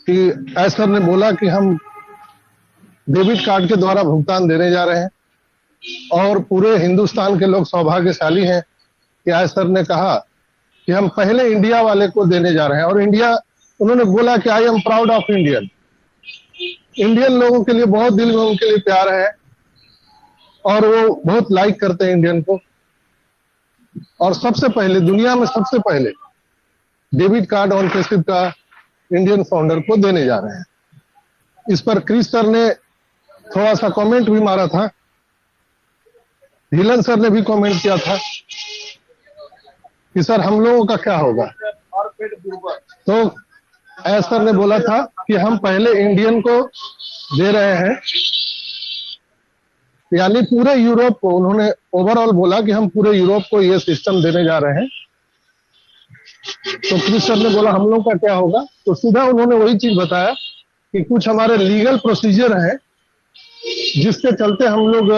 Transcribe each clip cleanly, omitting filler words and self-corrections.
कि ऐसर ने बोला कि हम डेबिट कार्ड के द्वारा भुगतान देने जा रहे हैं और पूरे हिंदुस्तान के लोग सौभाग्यशाली हैं कि ऐसर ने कहा कि हम पहले इंडिया वाले को देने जा रहे हैं। और इंडिया, उन्होंने बोला कि I am proud of Indian. Indian लोगों के लिए बहुत दिल में उनके लिए प्यार है और वो बहुत लाइक करते हैं इंडियन को। और सबसे पहले, दुनिया में सबसे पहले डेबिट कार्ड ऑन पैसिव का इंडियन फाउंडर को देने जा रहे हैं। इस पर क्रिस सर ने थोड़ा सा कमेंट भी मारा था, हिलन सर ने भी कमेंट किया था कि सर हम लोगों का क्या होगा। तो ऐसर ने बोला था कि हम पहले इंडियन को दे रहे हैं, यानी पूरे यूरोप को। उन्होंने ओवरऑल बोला कि हम पूरे यूरोप को ये सिस्टम देने जा रहे हैं। तो क्रिस सर ने बोला हम लोग का क्या होगा। तो सीधा उन्होंने वही चीज बताया कि कुछ हमारे लीगल प्रोसीजर है जिसके चलते हम लोग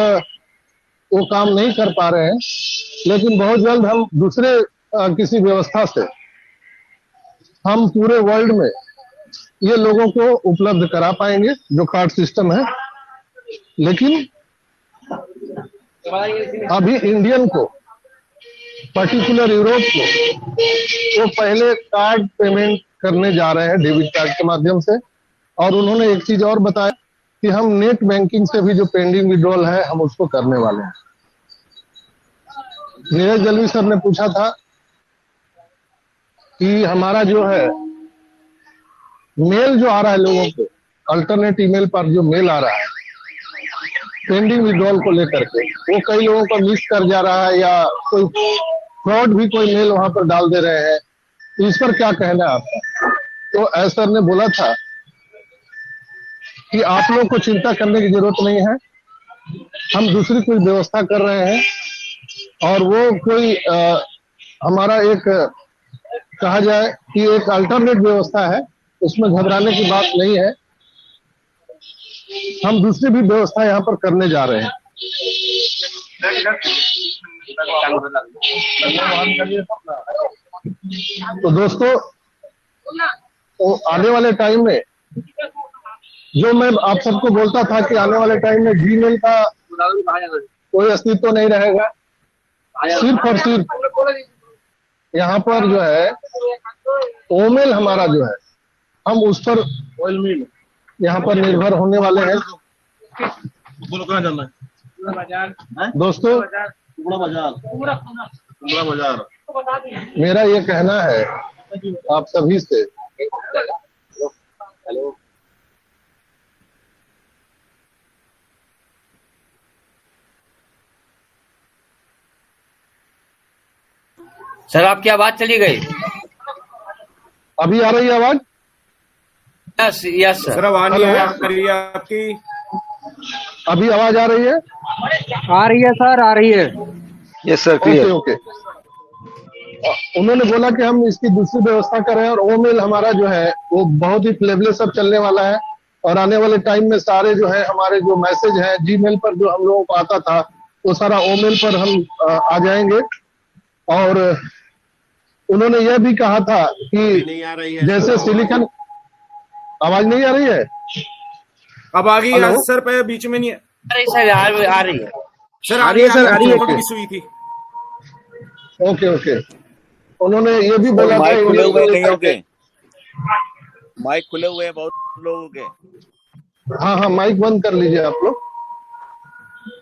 वो काम नहीं कर पा रहे हैं, लेकिन बहुत जल्द हम दूसरे किसी व्यवस्था से हम पूरे वर्ल्ड में ये लोगों को उपलब्ध करा पाएंगे जो कार्ड सिस्टम है। लेकिन अभी इंडियन को, पर्टिकुलर यूरोप को, वो पहले कार्ड पेमेंट करने जा रहे हैं डेबिट कार्ड के माध्यम से। और उन्होंने एक चीज और बताया कि हम नेट बैंकिंग से भी जो पेंडिंग विड्रॉल है हम उसको करने वाले हैं। नीरज जलवी सर ने पूछा था कि हमारा जो है मेल जो आ रहा है लोगों को, अल्टरनेट ईमेल पर जो मेल आ रहा है पेंडिंग विड्रॉल को लेकर के, वो कई लोगों का मिस कर जा रहा है या कोई फ्रॉड भी कोई मेल वहां पर डाल दे रहे हैं। तो इस पर क्या कहना है आपका। तो ऐसर ने बोला था कि आप लोग को चिंता करने की जरूरत नहीं है, हम दूसरी कोई व्यवस्था कर रहे हैं। और वो कोई हमारा एक कहा जाए कि एक अल्टरनेट व्यवस्था है, उसमें घबराने की बात नहीं है। हम दूसरी भी व्यवस्था यहाँ पर करने जा रहे हैं। तो दोस्तों, तो आने वाले टाइम में जो मैं आप सबको बोलता था कि आने वाले टाइम में जीमेल का कोई अस्तित्व नहीं रहेगा, सिर्फ और सिर्फ यहाँ पर जो है ओमेल हमारा जो है हम उस पर यहाँ पर निर्भर होने वाले हैं। दोस्तों, मेरा ये कहना है आप सभी से, सर आपकी आवाज चली गई। अभी आ रही है आवाज? यस यस सर आवाज नहीं आ रही है आपकी। अभी आवाज आ रही है? आ रही है सर, आ रही है। Yes sir, okay okay. उन्होंने बोला कि हम इसकी दूसरी व्यवस्था कर रहे हैं और ओमेल हमारा जो है वो बहुत ही फ्लेवलेस सब चलने वाला है। और आने वाले टाइम में सारे जो है हमारे जो मैसेज है जीमेल पर जो हम लोगों को आता था वो सारा ओमेल पर हम आ जाएंगे। और उन्होंने यह भी कहा था कि नहीं आ रही है जैसे सिलिकॉन, आवाज नहीं आ रही है? अब आ गई है सर, पे बीच में नहीं आ रही सर, आ रही है सर, आ रही है सर, आ रही है। मिस हुई थी। Okay okay. उन्होंने ये भी बोला था माइक खुले हुए कईयों के, माइक खुले हुए हैं बहुत लोगों के। हाँ हाँ, माइक बंद कर लीजिए आप लोग।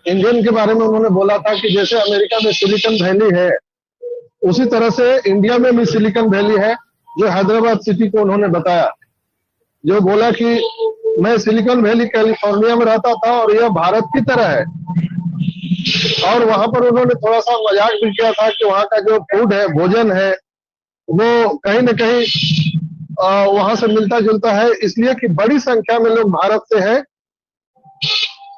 इंडियन के बारे में उन्होंने बोला था कि जैसे अमेरिका में सिलिकॉन वैली है उसी तरह से इंडिया में भी सिलिकॉन वैली है, जो हैदराबाद सिटी को उन्होंने बताया। जो बोला कि मैं सिलिकॉन वैली कैलिफोर्निया में रहता था और यह भारत की तरह है। और वहां पर उन्होंने थोड़ा सा मजाक भी किया था कि वहां का जो फूड है, भोजन है, वो कहीं न कहीं वहां से मिलता जुलता है, इसलिए कि बड़ी संख्या में लोग भारत से हैं।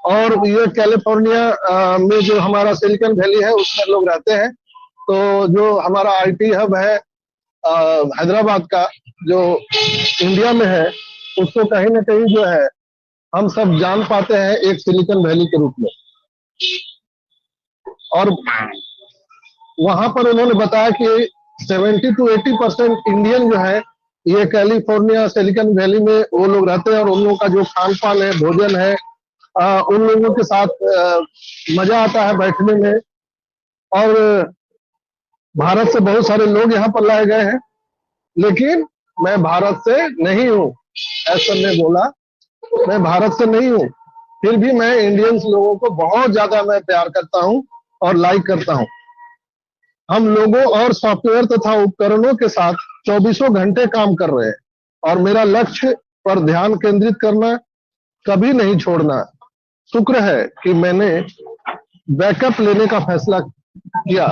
और ये कैलिफोर्निया में जो हमारा सिलिकॉन वैली है उसमें लोग रहते हैं। तो जो हमारा आईटी हब है हैदराबाद का, जो इंडिया में है, उसको कहीं ना कहीं जो है हम सब जान पाते हैं एक सिलिकॉन वैली के रूप में। और वहां पर उन्होंने बताया कि 70 to 80% इंडियन जो है ये कैलिफोर्निया सिलिकॉन वैली में वो लोग रहते हैं और उन लोगों का जो खान पान है, भोजन है, उन लोगों के साथ मजा आता है बैठने में। और भारत से बहुत सारे लोग यहाँ पर लाए गए हैं, लेकिन मैं भारत से नहीं हूँ, ऐसा ने बोला। मैं भारत से नहीं हूँ, फिर भी मैं इंडियंस लोगों को बहुत ज्यादा मैं प्यार करता हूँ और लाइक करता हूँ। हम लोगों और सॉफ्टवेयर तथा उपकरणों के साथ 24 घंटे काम कर रहे हैं और मेरा लक्ष्य पर ध्यान केंद्रित करना, कभी नहीं छोड़ना। शुक्र है कि मैंने बैकअप लेने का फैसला किया।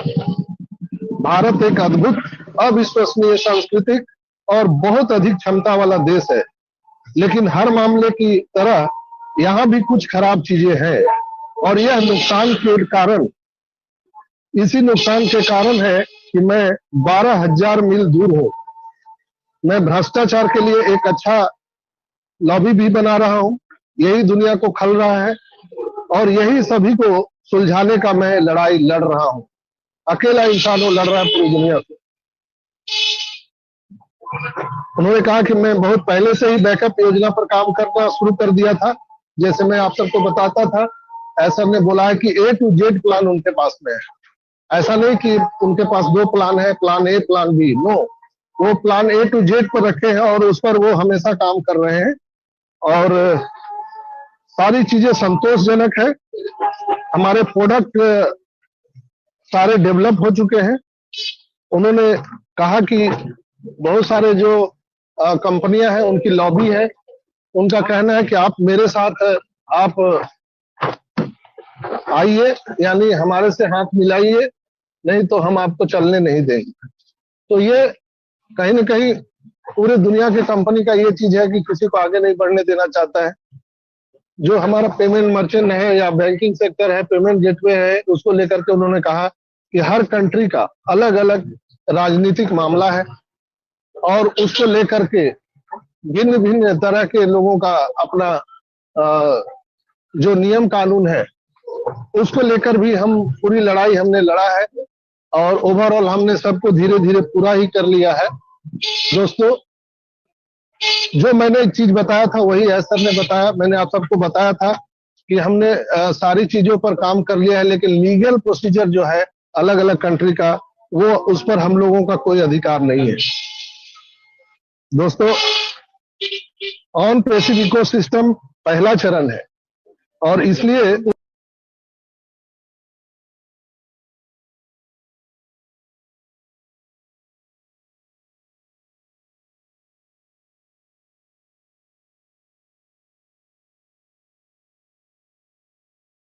भारत एक अद्भुत, अविश्वसनीय सांस्कृतिक और बहुत अधिक क्षमता वाला देश है, लेकिन हर मामले की तरह यहाँ भी कुछ खराब चीजें हैं और यह इसी नुकसान के कारण है कि मैं 12,000 मील दूर हूँ। मैं भ्रष्टाचार के लिए एक अच्छा लॉबी भी बना रहा हूँ, यही दुनिया को खल रहा है और यही सभी को सुलझाने का मैं लड़ाई लड़ रहा हूँ। अकेला इंसान वो लड़ रहा है पूरी दुनिया से। उन्होंने कहा कि मैं बहुत पहले से ही बैकअप योजना पर काम करना शुरू कर दिया था, जैसे मैं आप सबको बताता था। ऐसा ने बोला है कि A to Z प्लान उनके पास में है। ऐसा नहीं कि उनके पास 2 प्लान है, plan A plan B, no, वो प्लान A to Z पर रखे हैं और उस पर वो हमेशा काम कर रहे हैं और सारी चीजें संतोषजनक है। हमारे प्रोडक्ट सारे डेवलप हो चुके हैं। उन्होंने कहा कि बहुत सारे जो कंपनियां हैं उनकी लॉबी है, उनका कहना है कि आप मेरे साथ आप आइए, यानी हमारे से हाथ मिलाइए, नहीं तो हम आपको चलने नहीं देंगे। तो ये कहीं न कहीं पूरे दुनिया की कंपनी का ये चीज है कि किसी को आगे नहीं बढ़ने देना चाहता है। जो हमारा पेमेंट मर्चेंट है या बैंकिंग सेक्टर है, पेमेंट गेटवे है, उसको लेकर के उन्होंने कहा कि हर कंट्री का अलग अलग राजनीतिक मामला है और उसको लेकर के भिन्न भिन्न तरह के लोगों का अपना जो नियम कानून है उसको लेकर भी हम पूरी लड़ाई हमने लड़ा है और ओवरऑल हमने सबको धीरे धीरे पूरा ही कर लिया है। दोस्तों, जो मैंने एक चीज बताया था वही सर ने बताया। मैंने आप सबको बताया था कि हमने सारी चीजों पर काम कर लिया है, लेकिन लीगल प्रोसीजर जो है अलग अलग कंट्री का, वो उस पर हम लोगों का कोई अधिकार नहीं है। दोस्तों, ऑन पैसिव इकोसिस्टम पहला चरण है और इसलिए